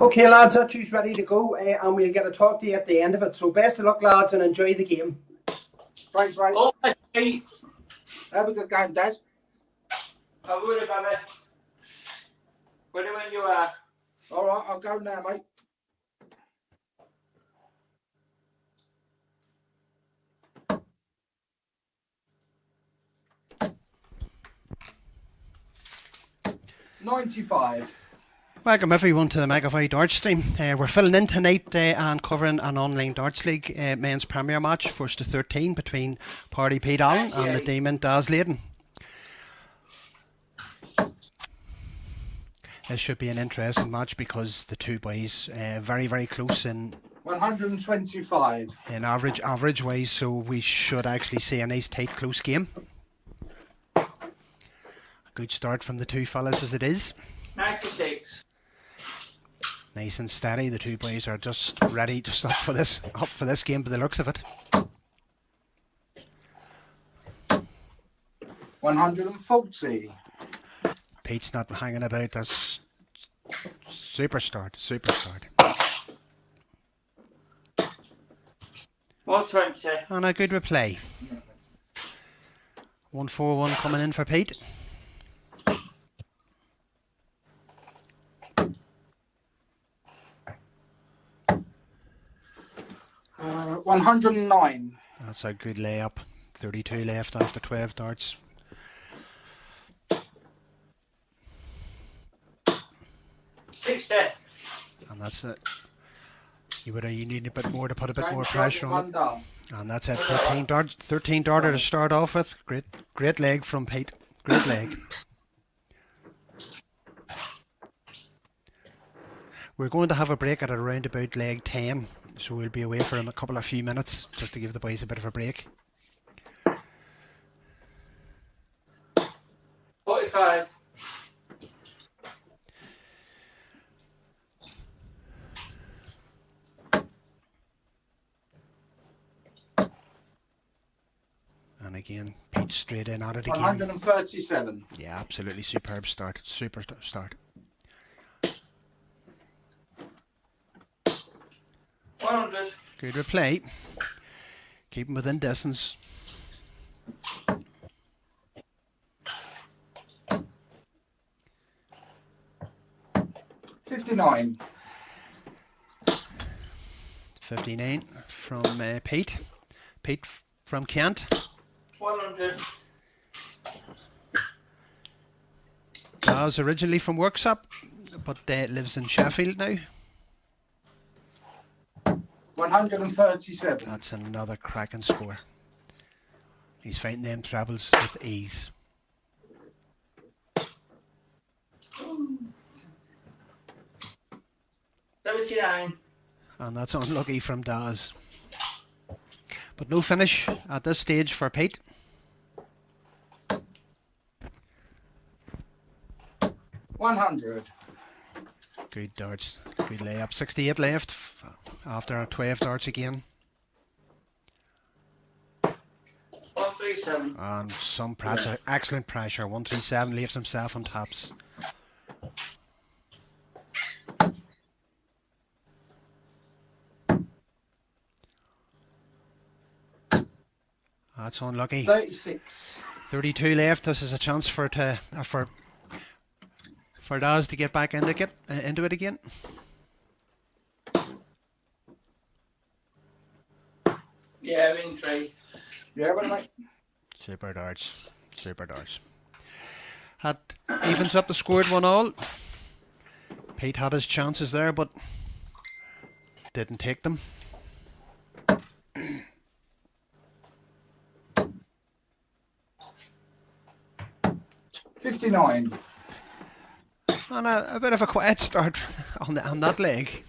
Okay, lads, that you's ready to go, and we'll get a talk to you at the end of it. So best of luck, lads, and enjoy the game. Thanks, mate. Oh, I see. Have a good game, Dad. I will, baby. Ready when you are. All right, I'll go now, mate. $95. Welcome everyone to the Megavite Darts stream. We're filling in tonight and covering an online darts league men's premier match, 1st to 13, between Party Pete Allen and the Demon Daz Layden. This should be an interesting match because the two boys very, very close in 125. in average wise, so we should actually see a nice tight close game. A good start from the two fellas as it is. 96. Nice and steady. The two boys are just ready, just up for this game by the looks of it. 140. Pete's not hanging about. That's super start. 120. And a good replay. 141 coming in for Pete. 109. That's a good layup. 32 left after 12 darts. $60. And that's it. You need a bit more to put a bit more pressure on it. And that's it. 13 darter to start off with. Great leg from Pete. Great leg. We're going to have a break at around about leg 10. So we'll be away for a few minutes just to give the boys a bit of a break. 45. And again, Pete straight in at it again. 137. Yeah, absolutely superb start. Super start. 100. Good replay. Keep him within distance. 59. 59 from Pete. Pete from Kent. 100. Daz originally from Worksop, but lives in Sheffield now. 137. That's another cracking score. He's fighting them trebles with ease. 79. And that's unlucky from Daz. But no finish at this stage for Pete. 100. Good darts. Good layup. 68 left after 12 darts again. 137. And some pressure. Excellent pressure. 137 leaves himself on tops. That's unlucky. 36. 32 left. This is a chance for Daz to get back into it again. Yeah, in 3. Yeah, but mate. Super darts. Had evens up the score at 1-1. Pete had his chances there, but didn't take them. $59. And a bit of a quiet start on that leg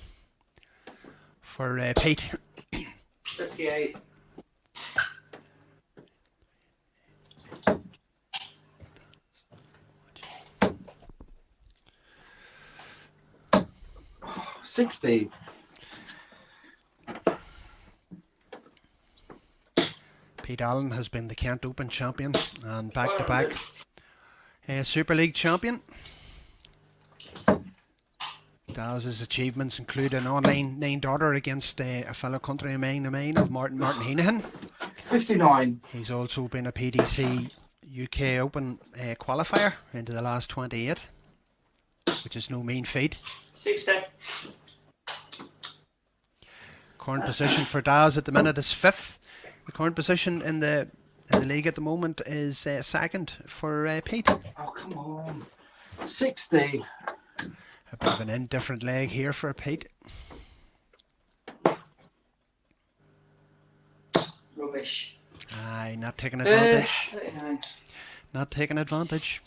for Pete. 58. $60. Pete Allen has been the Kent Open champion and back-to-back Super League champion. Daz's achievements include an online 9 darter against a fellow countryman of mine, of Martin Heenahan. 59. He's also been a PDC UK Open qualifier into the last 28, which is no mean feat. 60. Current position for Daz at the minute is 5th. The current position in the league at the moment is 2nd for Pete. Oh, come on. 60. A bit of an indifferent leg here for Pete. Rubbish. Aye, not taking advantage. 39. Not taking advantage.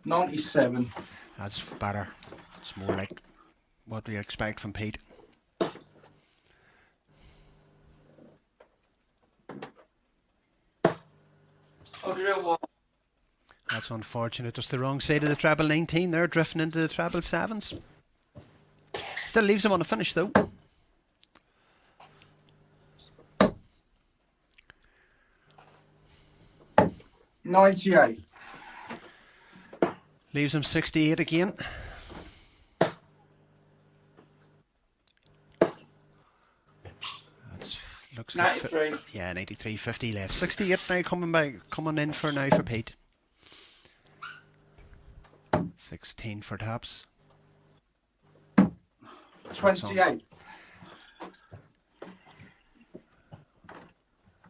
$97. That's better. It's more like what we expect from Pete. That's unfortunate. Just the wrong side of the treble 19 there, drifting into the treble 7s. Still leaves him on a finish though. $98. Leaves him 68 again. That's looks 93. like 93, 50 left. 68 now coming in for now for Pete. 16 for Taps. 28.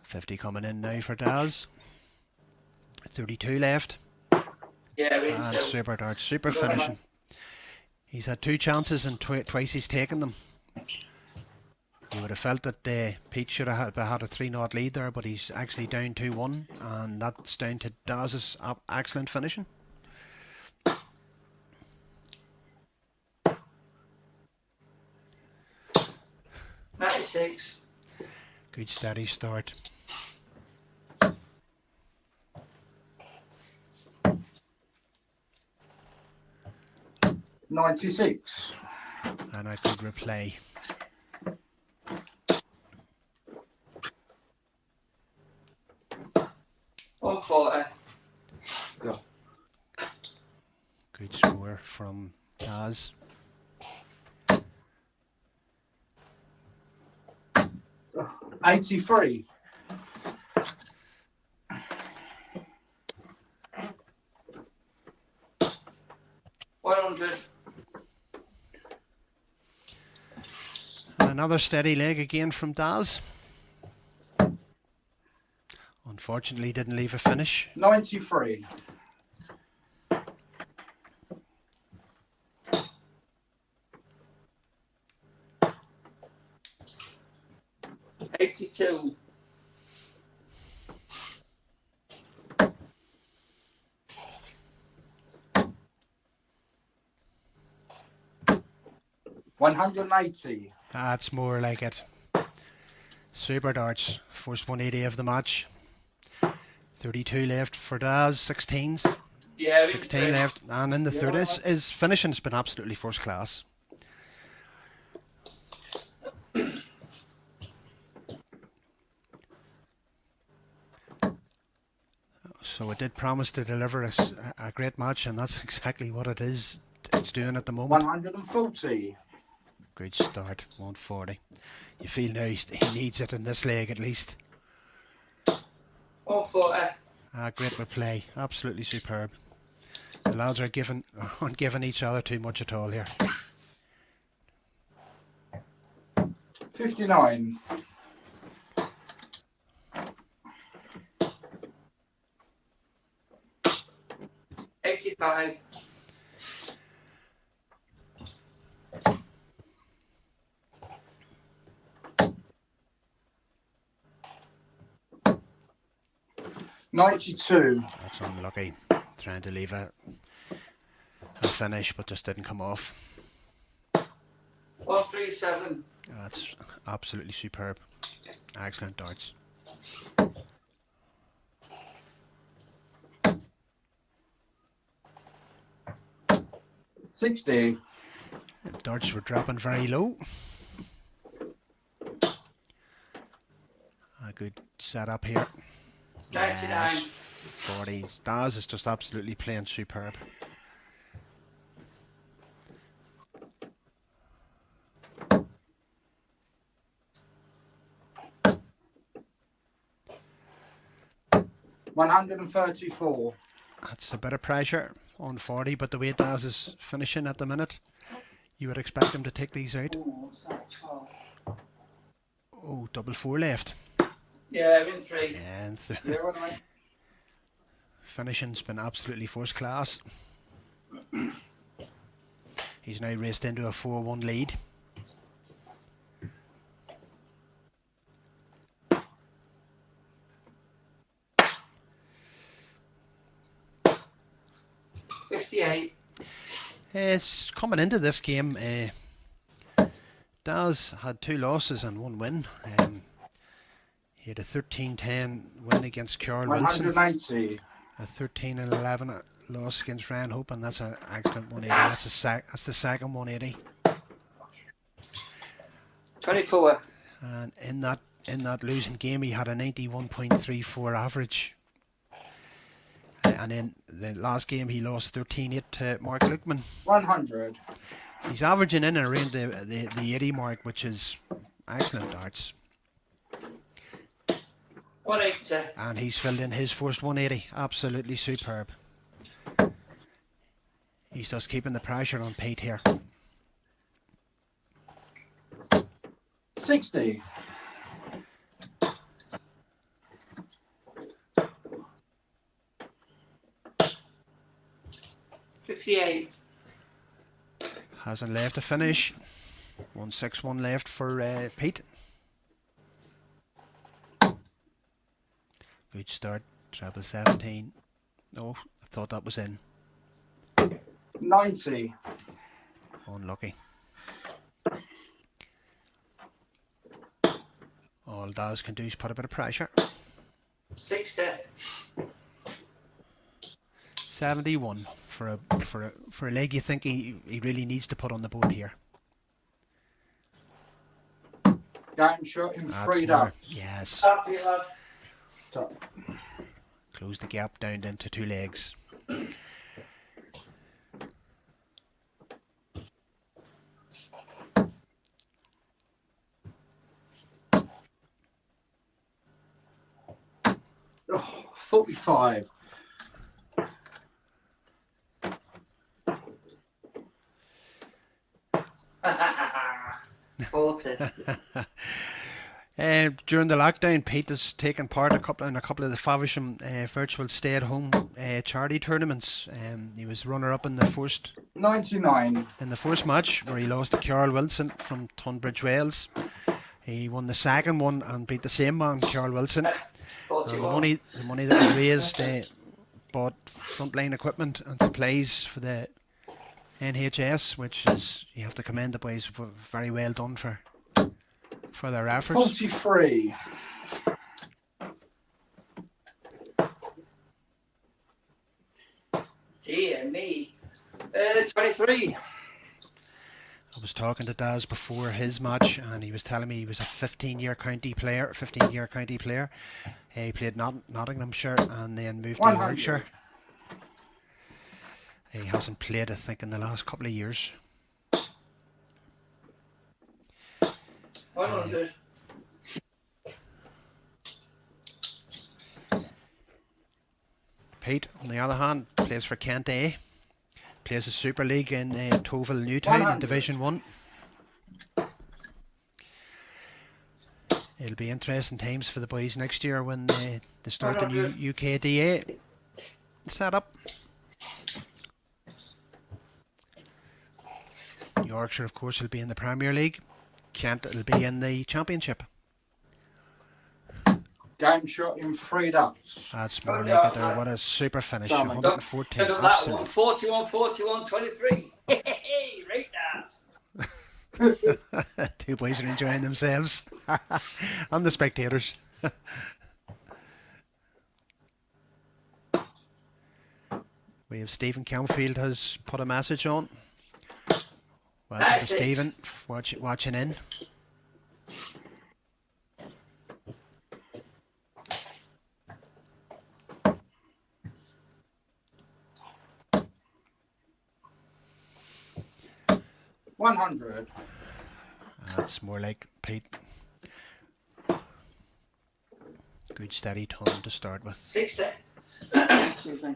50 coming in now for Daz. 32 left. Yeah, And super dart, super finishing. He's had 2 chances and twice he's taken them. You would have felt that Pete should have had a 3-0 lead there, but he's actually down 2-1, and that's down to Daz's excellent finishing. $96. Good steady start. $96. And a good replay. $140. Yeah. Good score from Daz. $83. $100. And another steady leg again from Daz. Unfortunately didn't leave a finish. 93. $82. $180. That's more like it. Super darts. First 180 of the match. 32 left for Daz. 16s. Yeah, 16 left. And in the third, his finishing's been absolutely first class. So it did promise to deliver us a great match, and that's exactly what it is. It's doing at the moment. 140. Good start, 140. You feel now he needs it in this leg at least. 140. Great replay, absolutely superb. The lads aren't giving each other too much at all here. 59. $85. $92. That's unlucky. Trying to leave a finish, but just didn't come off. 137. That's absolutely superb. Excellent darts. $60. Darts were dropping very low. good setup here. 99. Yes, 40. Daz is just absolutely playing superb. $134. That's a bit of pressure on 40, but the way Daz is finishing at the minute, you would expect him to take these out. Ooh, what's that? 12. Oh, double four left. Yeah, I'm in 3. And Yeah, what am I? finishing's been absolutely first class. He's now raced into a 4-1 lead. $58. It's coming into this game. Daz had 2 losses and 1 win. He had a 13-10 win against Carl Wilson. 180. A 13-11 loss against Ryan Hope, and that's an excellent 180. That's the second 180. 24. And in that losing game, he had a 91.34 average. And in the last game, he lost 13-8 to Mark Luckman. 100. He's averaging in and around the 80 mark, which is excellent darts. 180. And he's filled in his first 180. Absolutely superb. He's just keeping the pressure on Pete here. 60. $58. Hasn't left to finish. 161 left for Pete. Good start. Treble 17. Oh, I thought that was in. 90. Unlucky. All Daz can do is put a bit of pressure. 60. 71 for a leg you think he really needs to put on the board here. Game shot in That's 3 more. ducks. Yes. Happy lad. Stop. Close the gap down into 2 legs. Oh, 45. During the lockdown, Pete has taken part in a couple of the Faversham virtual stay-at-home charity tournaments. He was runner-up in the first 99. match, where he lost to Carl Wilson from Tunbridge, Wales. He won the second one and beat the same man, Carl Wilson. And the money that was raised bought frontline equipment and supplies for the NHS, which is, you have to commend the boys, very well done for their efforts. 43. Dear me. 23. I was talking to Daz before his match, and he was telling me he was a 15-year county player. He played Nottinghamshire and then moved to 100. Yorkshire. He hasn't played, I think, in the last couple of years. 100. Pete, on the other hand, plays for Kent A. Plays the Super League in Toville Newtown in Division 1. It'll be interesting times for the boys next year when they start the new UKDA setup. Yorkshire, of course, will be in the Premier League. Kent will be in the Championship. Game shot in 3 ducks. That's more like it there. What a super finish. 114. Look at that one. 41, 41, 23. Hey, right ass. Two boys are enjoying themselves. And the spectators. We have Stephen Camfield has put a message on. Welcome to Stephen, watching in. 100. That's more like Pete. Good steady ton to start with. 60. Excuse me.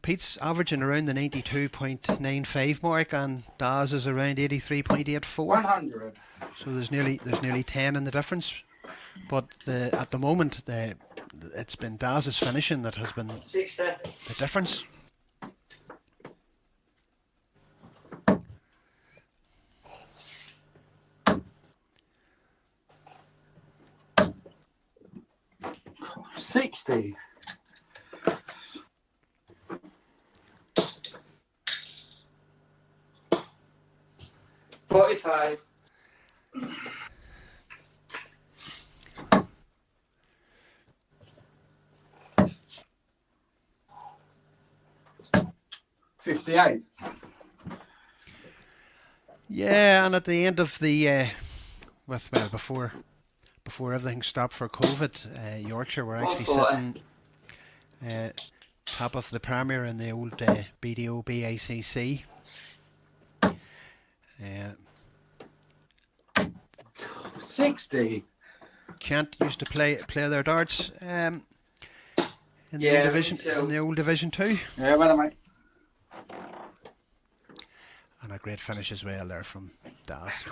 Pete's averaging around the 92.95 mark, and Daz is around 83.84. 100. So there's nearly 10 in the difference. But at the moment, it's been Daz's finishing that has been 60. the difference. — 60. 45. 58. Yeah, and at the end of the before everything stopped for COVID, Yorkshire were actually 140. sitting top of the Premier in the old BDO BACC. 60. Kent used to play their darts in the Yeah, old division me too. in the old Division 2, Yeah, well, mate. and a great finish as well there from Daz.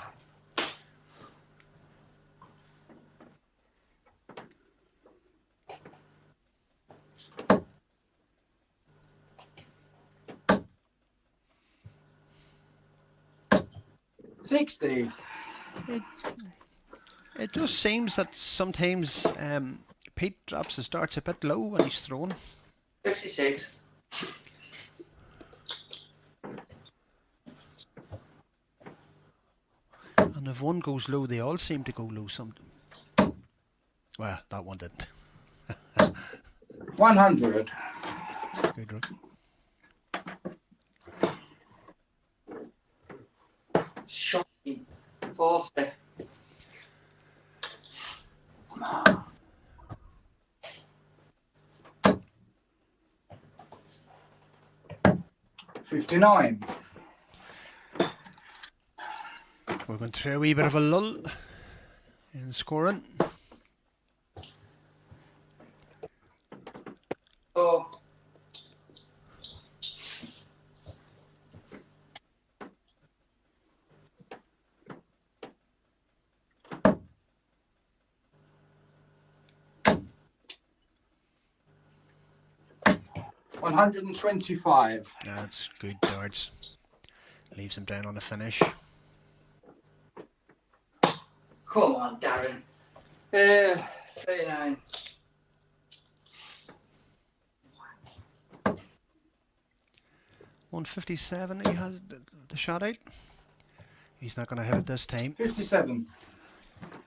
$60. It just seems that sometimes Pete drops his darts a bit low when he's throwing. 56. And if one goes low, they all seem to go low. Well, that one didn't. 100. Good run. Shocking. 40. 59. We're going through a wee bit of a lull in scoring. Oh. $125. That's good darts. Leaves him down on the finish. Come on, Darren. 39. $157. He has the shot out. He's not going to hit it this time. 57.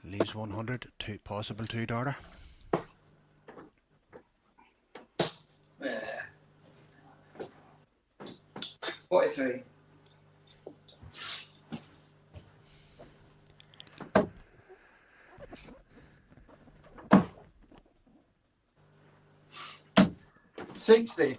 Leaves 100. Possible two darter. 43. $60.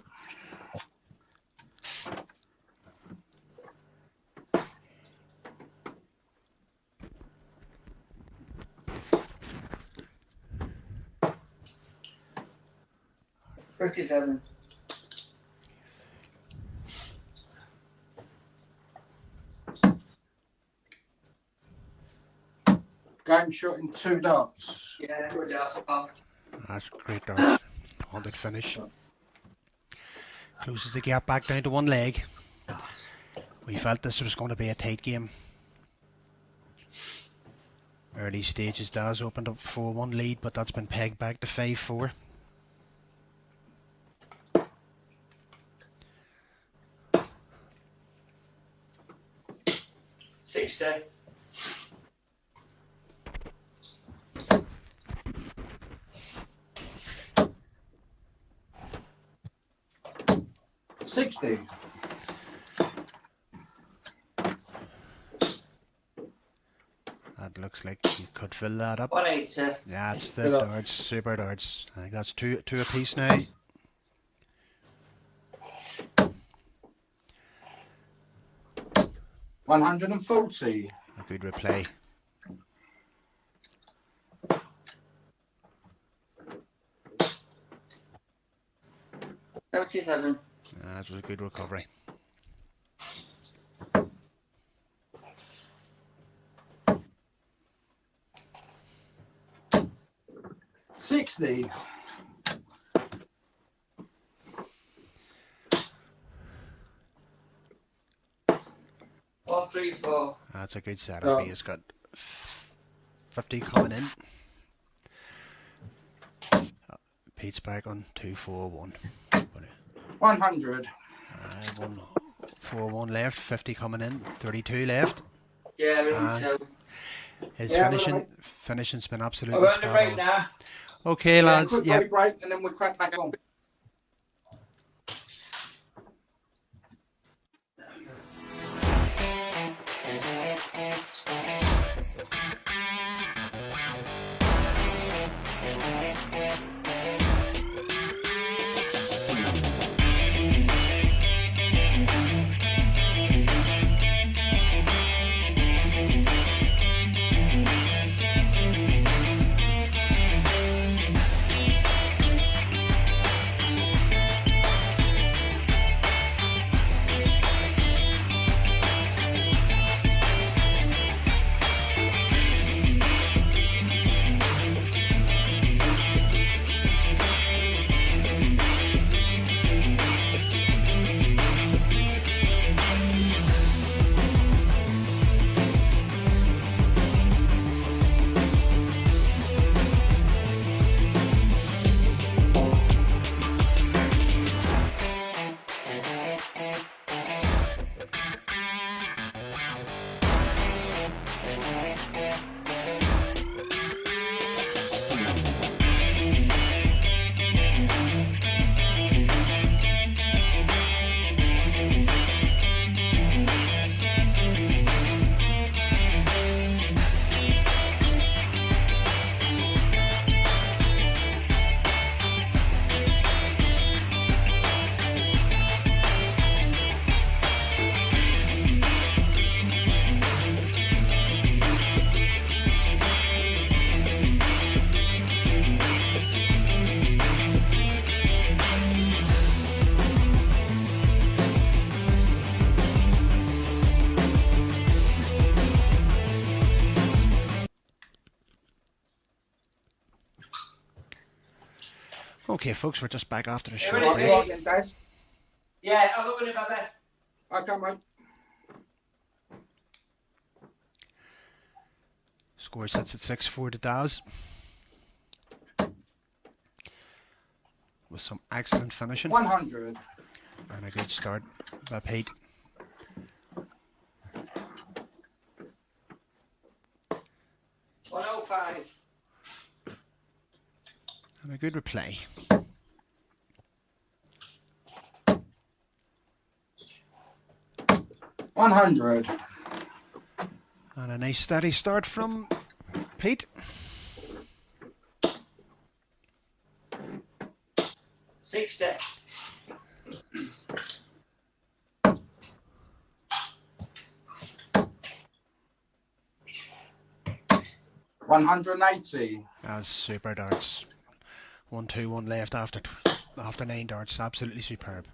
57. Game shot in 2 darts. Yeah, good darts, pal. That's great darts. 100 finish. Closes the gap back down to one leg. We felt this was going to be a tight game. Early stages, Daz opened up 4-1 lead, but that's been pegged back to 5-4. $60. 60. That looks like you could fill that up. 180. Yeah, that's the Fill up. darts, super darts. I think that's two apiece now. 140. A good replay. 77. That was a good recovery. 60. 134. That's a good setup. Oh. He's got 50 coming in. Pete's back on 241. 100. 141 left, 50 coming in, 32 left. Yeah, I And think so. his Yeah, finishing's been I'm absolutely on the spot break on. now. Okay, Yeah, lads. quick Yep. break and then we'll crack back on. Okay, folks, we're just back after a Yeah, short well, break. yeah. Again, Dave. Yeah, have a good one, baby. Okay, mate. Score sits at 6-4 to Daz. With some excellent finishing 100. and a good start by Pete. $105. And a good replay. $100. And a nice steady start from Pete. 60. $180. That's super darts. 1-2-1 left after 9 darts. Absolutely superb.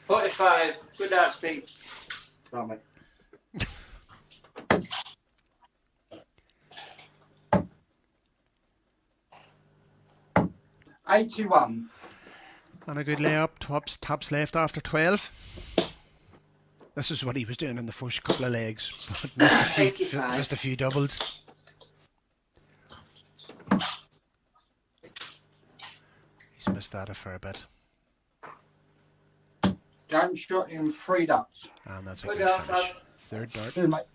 45. Good dart speed. Right, mate. $81. And a good layup. Tops left after 12. This is what he was doing in the first couple of legs. But missed a few doubles. He's missed that a fair bit. Game shot in 3 darts. And that's a Good good dart, finish. Sam. Third dart. Cheers, mate.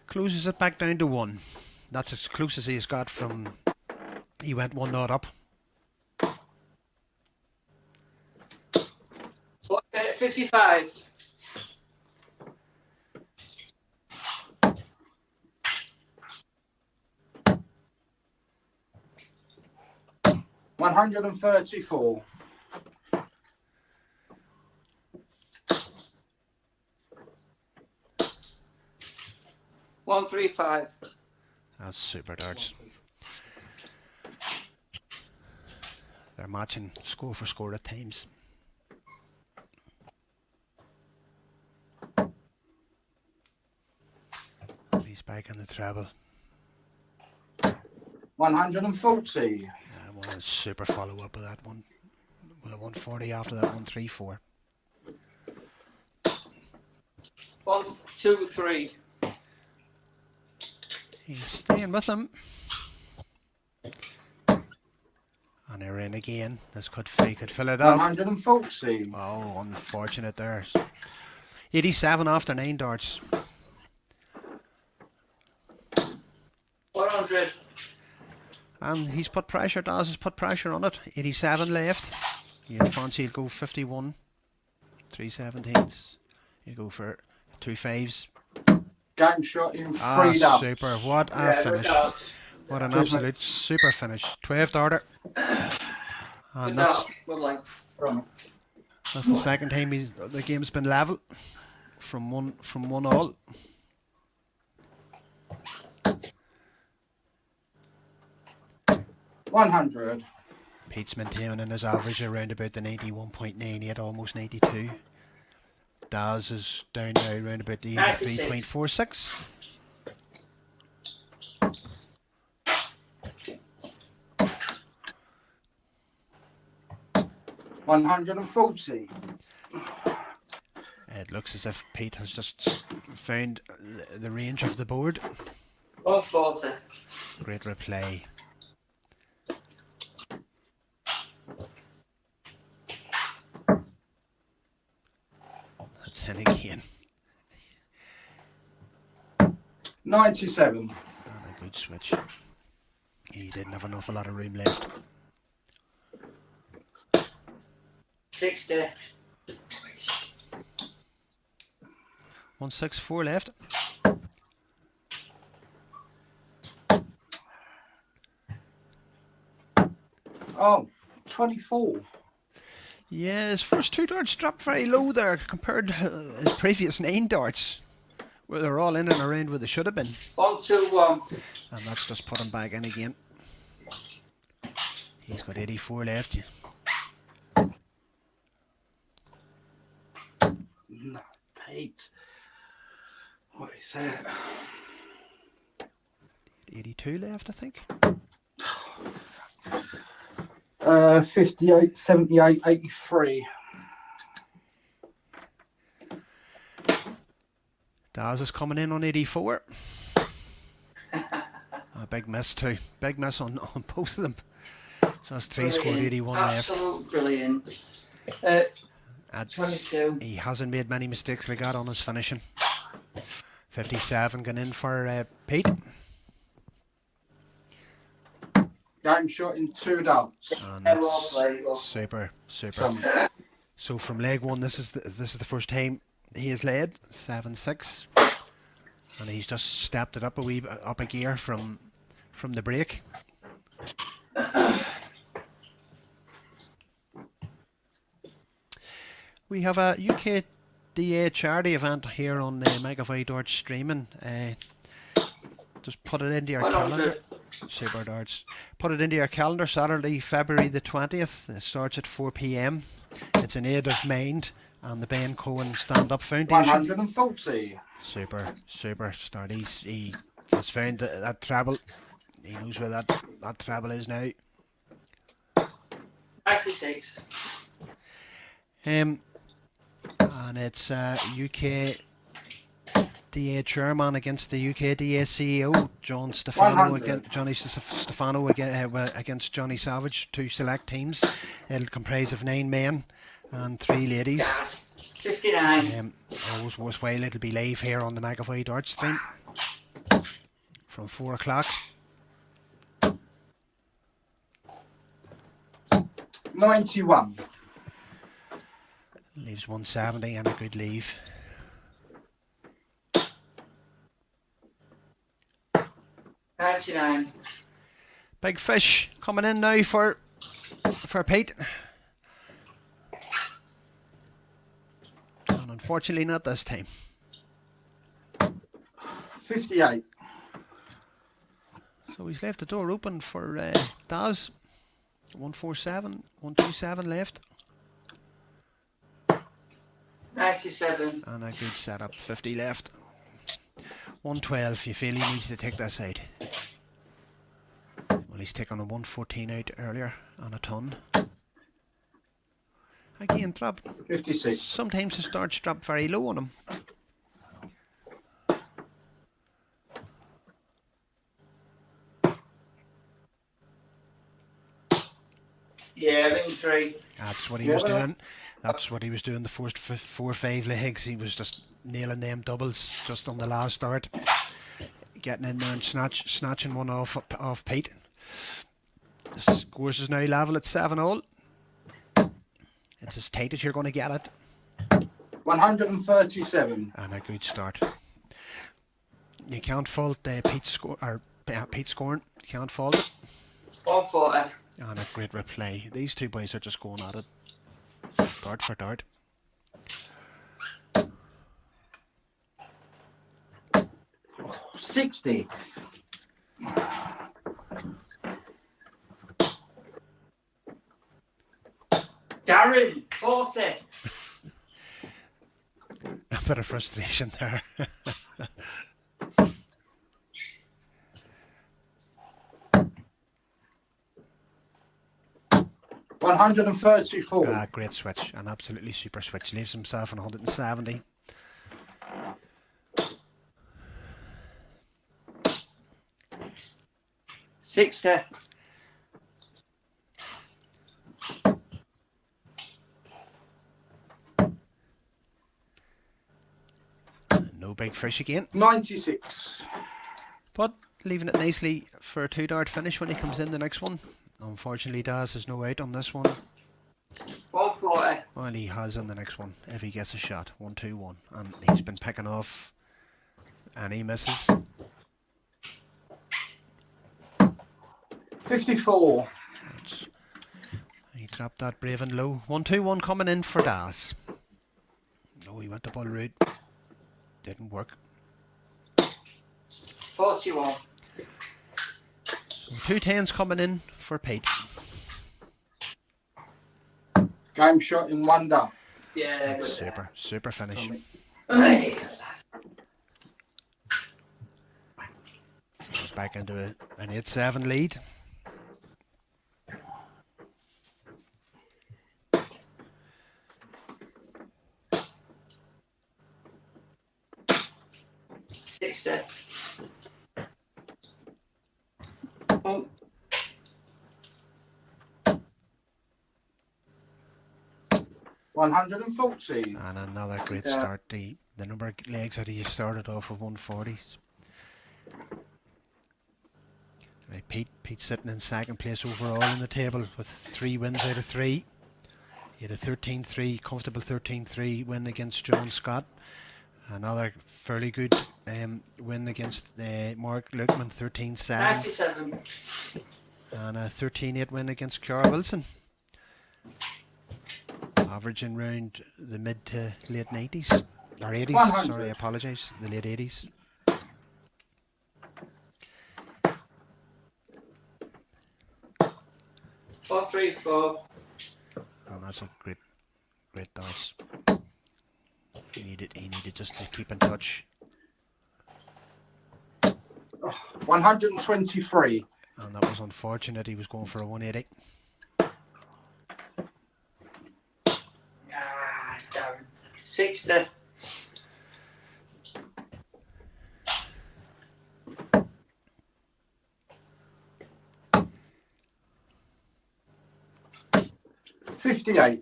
Closes it back down to 1. That's as close as he's got from... He went 1-0 up. 55. $134. 135. That's super darts. They're matching score for score at times. He's back in the treble. 140. I want a super follow up of that one. With a 140 after that 134. 123. He's staying with them. And they're in again. This could fill it up. 140. Oh, unfortunate there. 87 after 9 darts. 100. And he's put pressure, Daz has put pressure on it. 87 left. You fancy he'll go 51. 3 17s. He'll go for 2 5s. Game shot in Ah, freed up. super. What a Yeah, finish. good darts. What an Cheers, absolute super finish. 12 darter. Good And darts. Good luck. that's the second time the game's been level. From one all. $100. Pete's maintaining his average around about the 91.98, almost 92. Daz is down now around about the 83.46. $140. It looks as if Pete has just found the range of the board. 140. Great replay. That's in again. 97. And a good switch. He didn't have an awful lot of room left. 60. 164 left. Oh, 24. Yeah, his first 2 darts dropped very low there compared to his previous 9 darts, where they're all in and around where they should have been. 121. And that's just put him back in again. He's got 84 left. No, Pete. What is that? 82 left, I think. 58, 78, 83. Daz is coming in on 84. A big miss too. Big miss on both of them. So that's 3 scored, Brilliant. 81 left. Absolute brilliant. That's, 22. he hasn't made many mistakes like that on his finishing. 57 going in for Pete. Game shot in 2 darts. And Yeah, well played, well. super. So from leg 1, this is the first time he has led 7-6, and he's just stepped it up a wee bit, up a gear from the break. We have a UKDA charity event here on Megavoy Darts streaming. Just put it into your 100. calendar. Super Darts. Put it into your calendar. Saturday, February the 20th. It starts at 4 p.m. It's an aid of mind and the Ben Cohen Stand Up Foundation. 140. Super start. He has found that treble. He knows where that treble is now. 86. And it's UK DA chairman against the UK DA CEO John Stefano 100. Johnny Stefano against Johnny Savage. 2 select teams. It'll comprise of 9 men and 3 ladies. Gas. 59. Always worthwhile. It'll be live here on the Megavoy Darts stream from 4 o'clock. 91. Leaves 170 and a good leave. 99. Big fish coming in now for Pete. And unfortunately not this time. 58. So he's left the door open for Daz. 147, 127 left. 97. And a good setup, 50 left. 112, you feel he needs to take this out. Well, he's taken a 114 out earlier on a ton. Again, drop. 56. Sometimes the starts drop very low on him. Yeah, ring 3. That's what he was doing. That's what he was doing the first 4 or 5 legs. He was just nailing them doubles just on the last start. Getting in there and snatching one off Pete. The scores is now level at 7-all. It's as tight as you're going to get it. 137. And a good start. You can't fault Pete's scoring. You can't fault it. 140. And a great replay. These two boys are just going at it. Dart for dart. Oh, 60. Darren, 40. A bit of frustration there. 134. Great switch, an absolutely super switch. Leaves himself on 170. $60. No big fish again. 96. But leaving it nicely for a 2-dart finish when he comes in the next one. Unfortunately, Daz has no out on this one. 140. Well, he has on the next one if he gets a shot. 1-2-1. And he's been picking off and he misses. 54. He dropped that brave and low. 1-2-1 coming in for Daz. Oh, he went the ball route. Didn't work. 41. So 2 10s coming in for Pete. Game shot in 1 dart. Yeah. That's super finish. Hey. Goes back into an 8-7 lead. $60. Oh. $140. And another great start. The number of legs that he started off with 140s. Right, Pete's sitting in second place overall in the table with 3 wins out of 3. He had a 13-3, comfortable 13-3 win against John Scott. Another fairly good win against Mark Lukeman, 13-7. 97. And a 13-8 win against Ciara Wilson. Averaging round the mid to late 90s. Or 80s, 100. sorry, I apologise. The late 80s. Four, 3, 4. And that's a great dance. He needed just to keep in touch. 123. And that was unfortunate. He was going for a 180. Darren. 60. $58.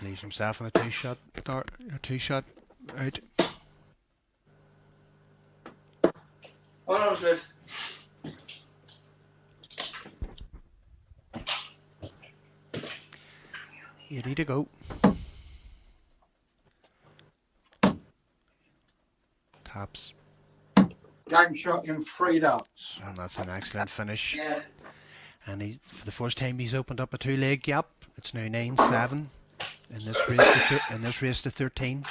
Leaves himself on a 2-shot dart, a 2-shot out. 100. You need to go. Taps. Game shot in 3 darts. And that's an excellent finish. Yeah. And for the first time he's opened up a 2-leg gap. It's now 9-7 in this race to 13.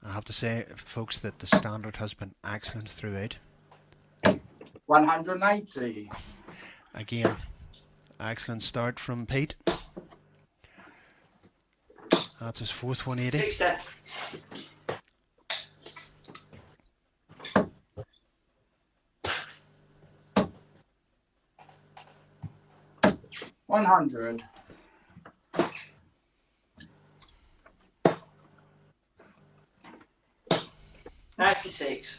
I have to say, folks, that the standard has been excellent throughout. 180. Again, excellent start from Pete. That's his fourth 180. 60. $100. 96.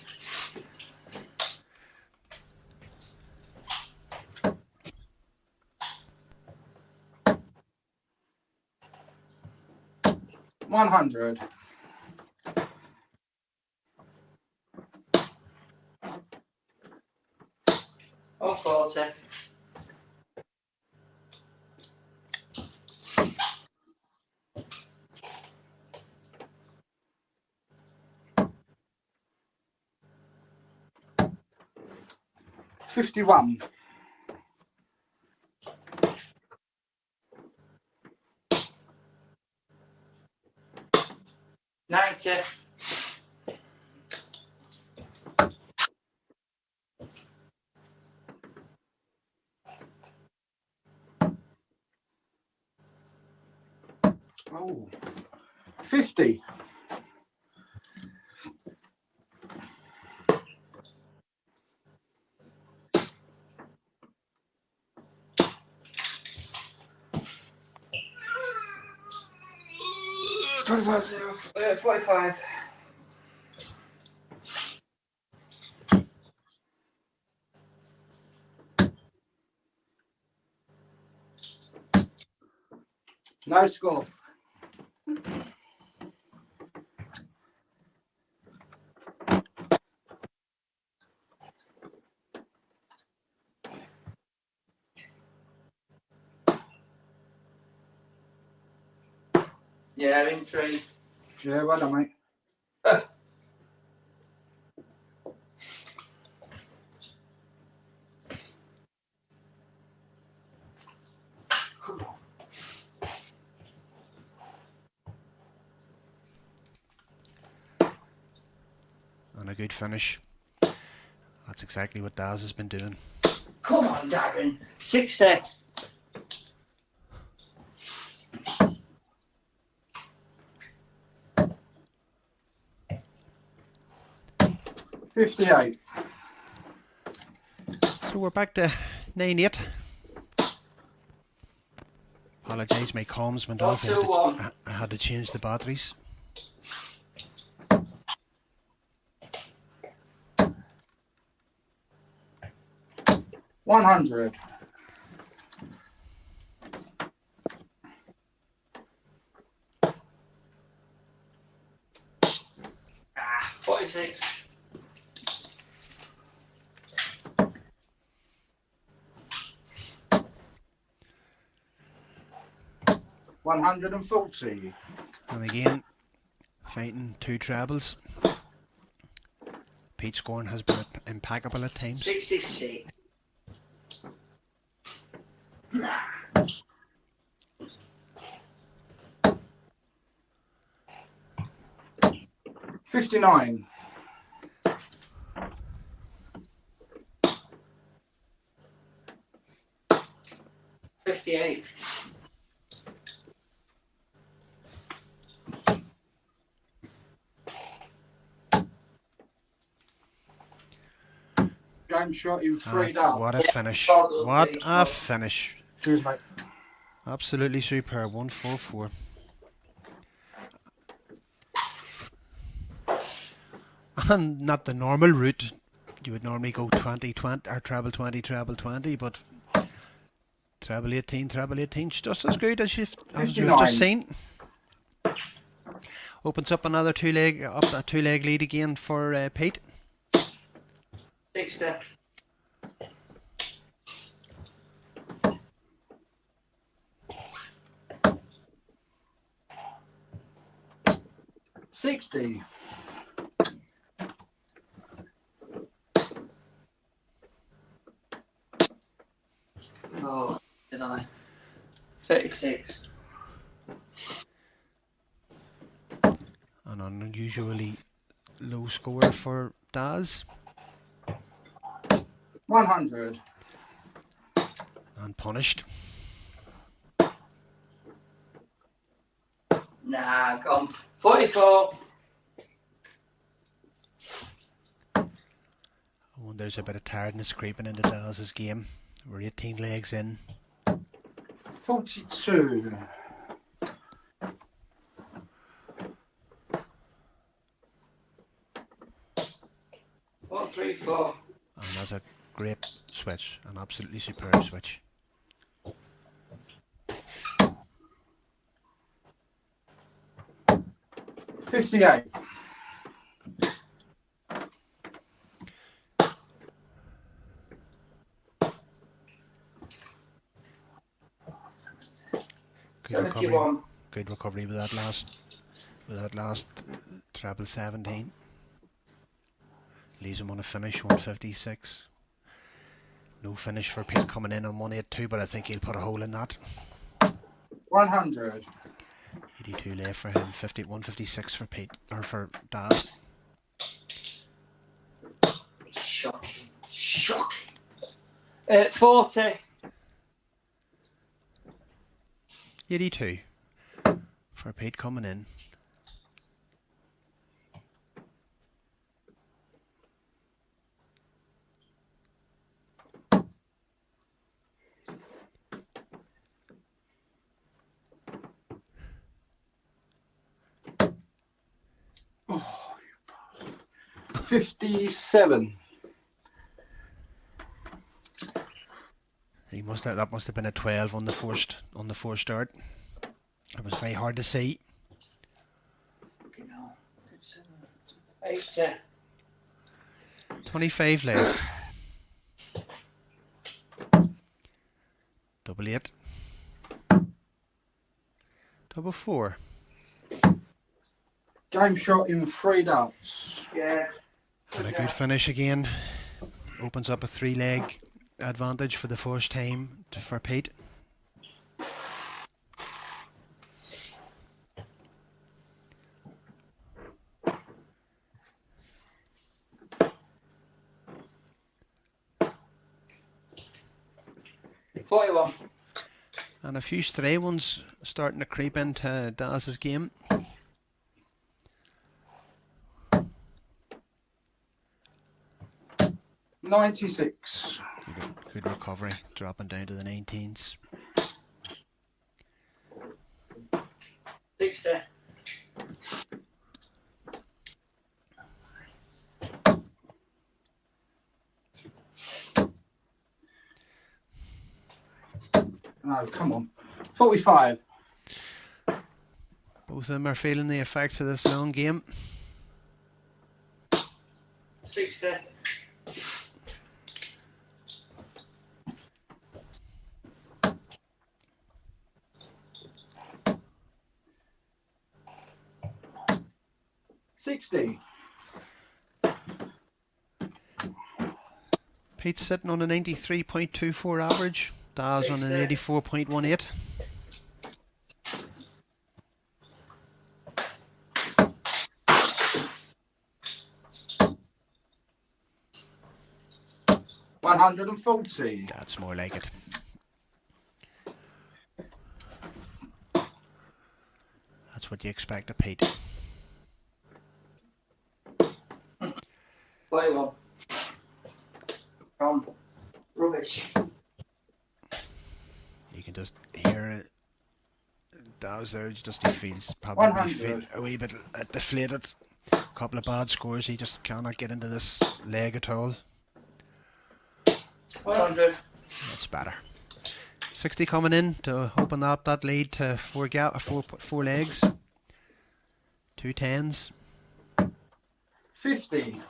$100. 140. 51. 90. 50. 25. 45. No score. Yeah, in 3. Yeah, well done, mate. And a good finish. That's exactly what Daz has been doing. Come on, Darren. 60. 58. So we're back to 9-8. Apologise, my comms went off. I had to change the batteries. $100. 46. 140. And again, fighting two trebles. Pete's scoring has been impeccable at times. 66. 59. 58. 'Game shot you freed up. What a finish. What a finish. Cheers, mate. Absolutely superb. 144. And not the normal route. You would normally go 20-20 or treble 20, treble 20, but treble 18, treble 18 's just as good as you've just seen. Opens up another two leg lead again for Pete. 60. 60. Oh, did I? 36. And An unusually low score for Daz. 100. And punished. Nah, come. 44. I wonder there's a bit of tiredness creeping into Daz's game. We're 18 legs in. 42. 134. And that's a great switch, an absolutely superb switch. $58. Good recovery, 71. good recovery with that last treble 17. Leaves him on a finish 156. No finish for Pete coming in on 182, but I think he'll put a hole in that. 100. 82 left for him, 156 for Pete, or for Daz. Shocking. Shocking. 40. 82 for Pete coming in. Oh, 57. That must have been a 12 on the forced start. It was very hard to see. 80. 25 left. Double 8. Double 4. Game shot in 3 darts. Yeah. And a good finish again. Opens up a 3-leg advantage for the first time for Pete. $41. And a few stray ones starting to creep into Daz's game. $96. Good recovery, dropping down to the 19s. 60. Oh, come on. 45. Both of them are feeling the effects of this long game. 60. $60. Pete's sitting on a 93.24 average. Daz on an 84.18. $140. That's more like it. That's what you expect of Pete. 41. From rubbish. You can just hear it. Daz there, he feels probably 100. a wee bit deflated. A couple of bad scores, he just cannot get into this leg at all. 100. That's better. 60 coming in to open up that lead to four legs. 2 10s. 50.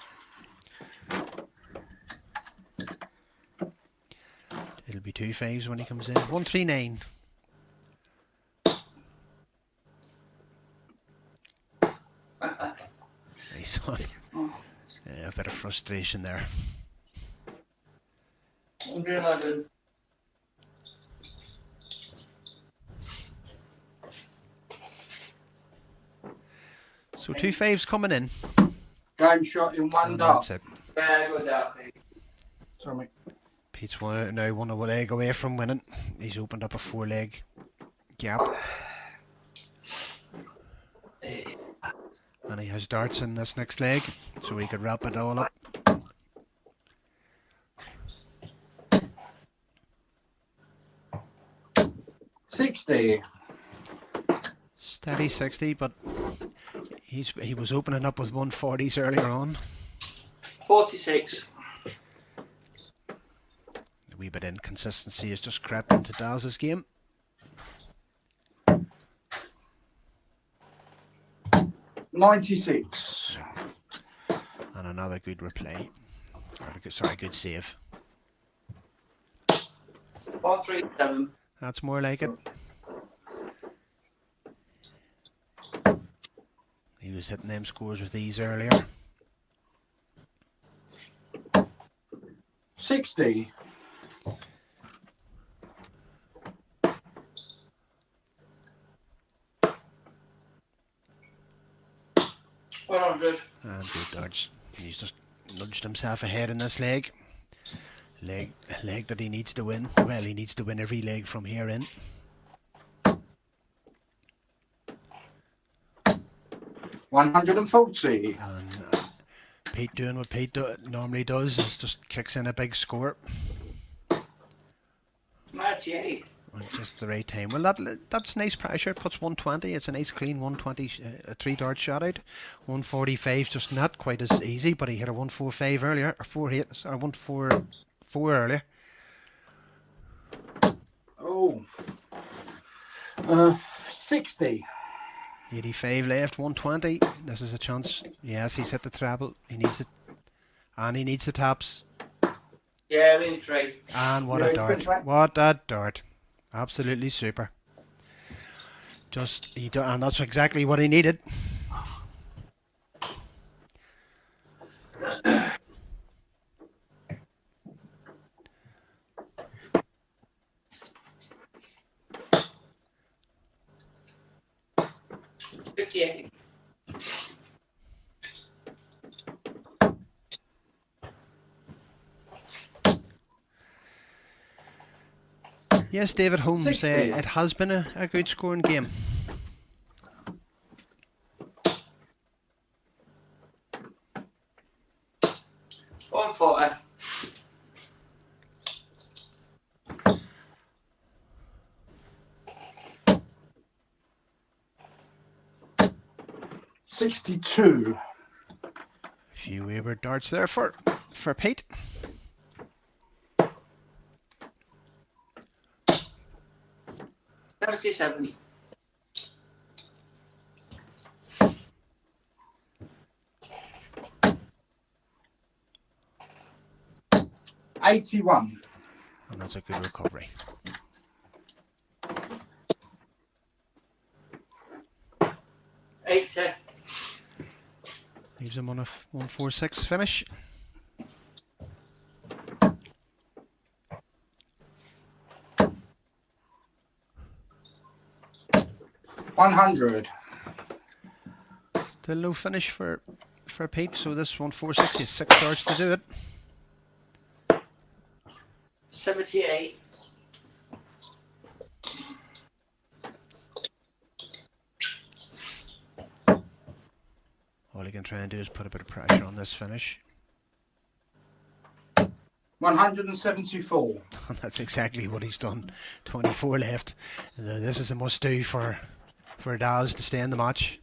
It'll be 2 5s when he comes in. 139. Nice one. Yeah, a bit of frustration there. 111. So 2 fives coming in. Game shot in one And dart. that's it. Very good, that thing. Sorry, mate. Pete's now one leg away from winning. He's opened up a 4-leg gap. And he has darts in this next leg, so he could wrap it all up. $60. Steady 60, but he was opening up with 140s earlier on. 46. A wee bit inconsistency has just crept into Daz's game. $96. And another good replay. Sorry, good save. 137. That's more like it. He was hitting them scores with these earlier. 60. $100. And good dodge. He's just nudged himself ahead in this leg. Leg that he needs to win. Well, he needs to win every leg from here in. $140. And Pete doing what Pete normally does, is just kicks in a big score. 98. At just the right time. Well, that's nice pressure. It puts 120. It's a nice clean 120, a 3-dart shot out. 145, just not quite as easy, but he hit a 145 earlier, or 48, sorry, 144 earlier. Oh. 60. 85 left, 120. This is a chance. Yes, he's hit the treble. He needs it, and he needs the taps. Yeah, I'm in 3. And what a dart! What a dart! Absolutely super. And that's exactly what he needed. $58. Yes, David Holmes, 60. it has been a good scoring game. $140. $62. A few wayward darts there for Pete. $77. $81. And that's a good recovery. $80. Leaves him on a 146 finish. $100. Still no finish for Pete, so this 146 is 6 darts to do it. 78. All he can try and do is put a bit of pressure on this finish. 174. And that's exactly what he's done. 24 left. This is a must-do for Daz to stay in the match.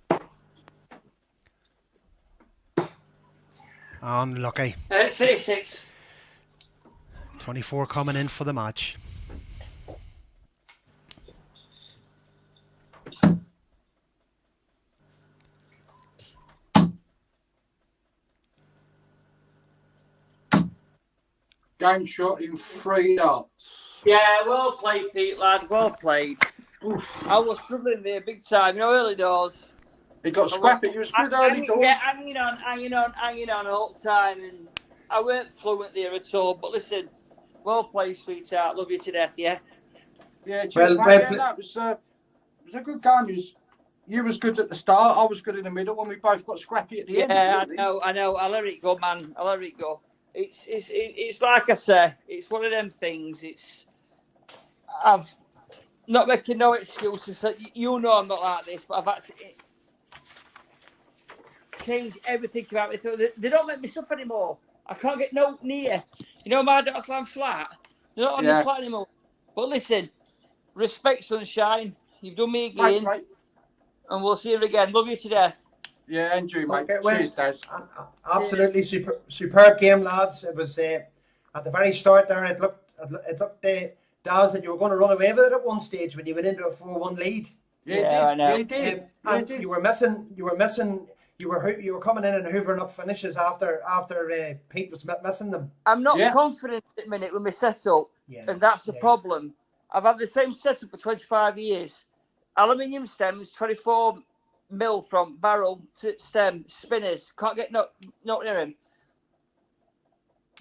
Unlucky. 36. 24 coming in for the match. Game shot in 3 darts. Yeah, well played, Pete, lad. Well played. I was struggling there big time. You know, early doors. He got scrappy. He was good early doors. Yeah, hanging on all the time. And I weren't fluent there at all. But listen, well played, sweetheart. Love you to death, yeah? Yeah, cheers, Well, mate. well Yeah, that was a good game. You was good at the start. I was good in the middle, and we both got scrappy at the end. Yeah, Really. I know. I'll let it go, man. I'll let it go. It's like I say. It's one of them things. I've not making no excuses. You know I'm not like this, but I've actually changed everything about me. They don't let me stuff anymore. I can't get no near. You know my darts land flat. They're not on the flat anymore. But listen, respect, sunshine. You've done me again. Thanks, mate. And we'll see you again. Love you to death. Yeah, and you, mate. Okay, well, Cheers, Des. Absolutely superb game, lads. It was at the very start there. It looked Daz, that you were going to run away with it at one stage when you went into a 4-1 lead. Yeah, I know. You did. And you were missing. You were coming in and hoovering up finishes after Pete was missing them. I'm not confident at the minute with my setup, and that's the problem. I've had the same setup for 25 years. Aluminium stems, 24 mil from barrel to stem, spinners. Can't get not near him.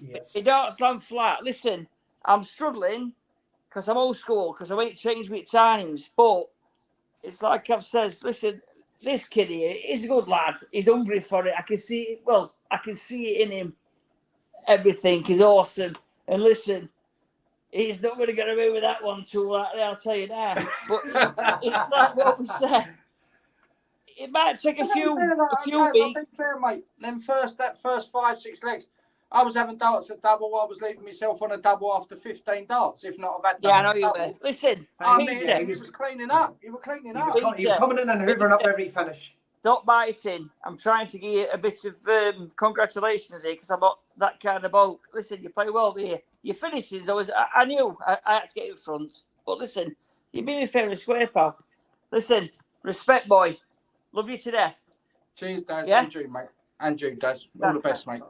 Yes. It darts land flat. Listen, I'm struggling because I'm old school, because I ain't changed with times. But it's like I've said, listen, this kid here is a good lad. He's hungry for it. I can see it. Well, I can see it in him. Everything is awesome. And listen, he's not going to get away with that one too lightly, I'll tell you now. But it's like what we said. It might take a few weeks. Fair, mate. Then that first 5-6 legs, I was having darts at double. I was leaving myself on a double after 15 darts. If not, I've had. Yeah, I know you were. Listen, Peter, he was cleaning up. You were cleaning up. He was coming in and hoovering up every finish. Stop biting. I'm trying to give you a bit of congratulations here because I'm not that kind of bloke. Listen, you play well here. Your finishings, I knew I had to get in front. But listen, you've been fair and square, pal. Listen, respect, boy. Love you to death. Cheers, Des. Yeah? And you, mate. And you, Des. All the best, mate.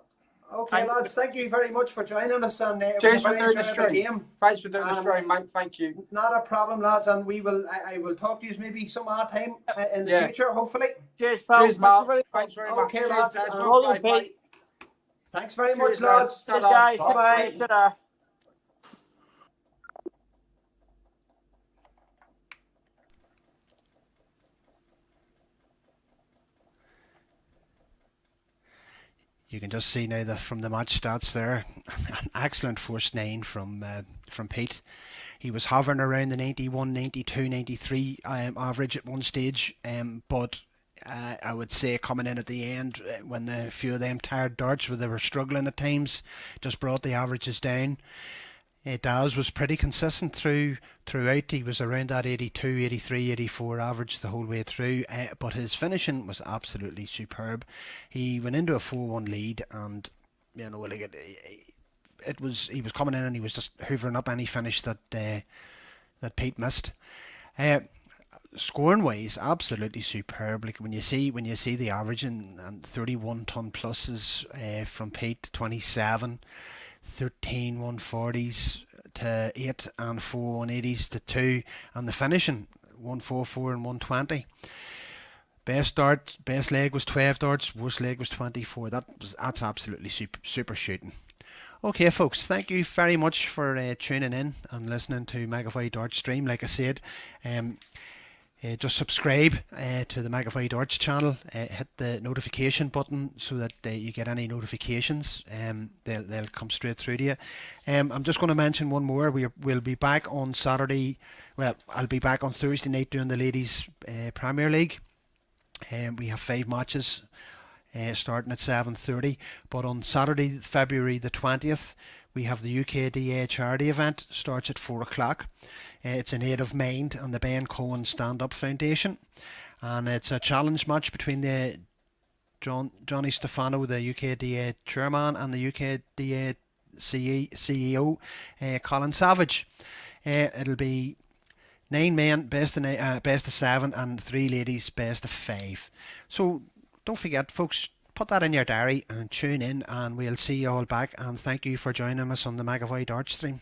Okay, lads, thank you very much for joining us. And cheers for doing the stream. Thanks for doing the stream, mate. Thank you. Not a problem, lads, and I will talk to you maybe some other time in the future, hopefully. Cheers, pal. Cheers, Mark. Thanks very much. Okay, cheers, lads. Thanks very much, lads. Cheers, guys. Bye-bye. Ta-da. You can just see now from the match stats there, an excellent first 9 from Pete. He was hovering around the 91, 92, 93 average at one stage, but I would say coming in at the end when a few of them tired darts where they were struggling at times, just brought the averages down. Daz was pretty consistent throughout. He was around that 82, 83, 84 average the whole way through, but his finishing was absolutely superb. He went into a 4-1 lead, and he was coming in and he was just hoovering up any finish that Pete missed. Scoring wise, absolutely superb. Like when you see the average and 31 ton pluses from Pete, 27. 13 140s to 8 and 4 180s to 2, and the finishing 144 and 120. Best leg was 12 darts, worst leg was 24. That's absolutely super shooting. Okay, folks, thank you very much for tuning in and listening to Magavai Darts stream. Like I said, just subscribe to the Magavai Darts channel. Hit the notification button so that you get any notifications. They'll come straight through to you. I'm just going to mention one more. We'll be back on Saturday. Well, I'll be back on Thursday night doing the Ladies Premier League. We have 5 matches starting at 7:30. But on Saturday, February the 20th, we have the UKDA charity event. Starts at 4 o'clock. It's in aid of Mind and the Ben Cohen Stand Up Foundation, and it's a challenge match between the Johnny Stefano, the UKDA chairman, and the UKDA CEO Colin Savage. It'll be 9 men best of 7 and 3 ladies best of 5. So don't forget, folks, put that in your diary and tune in, and we'll see you all back. And thank you for joining us on the Magavai Darts stream.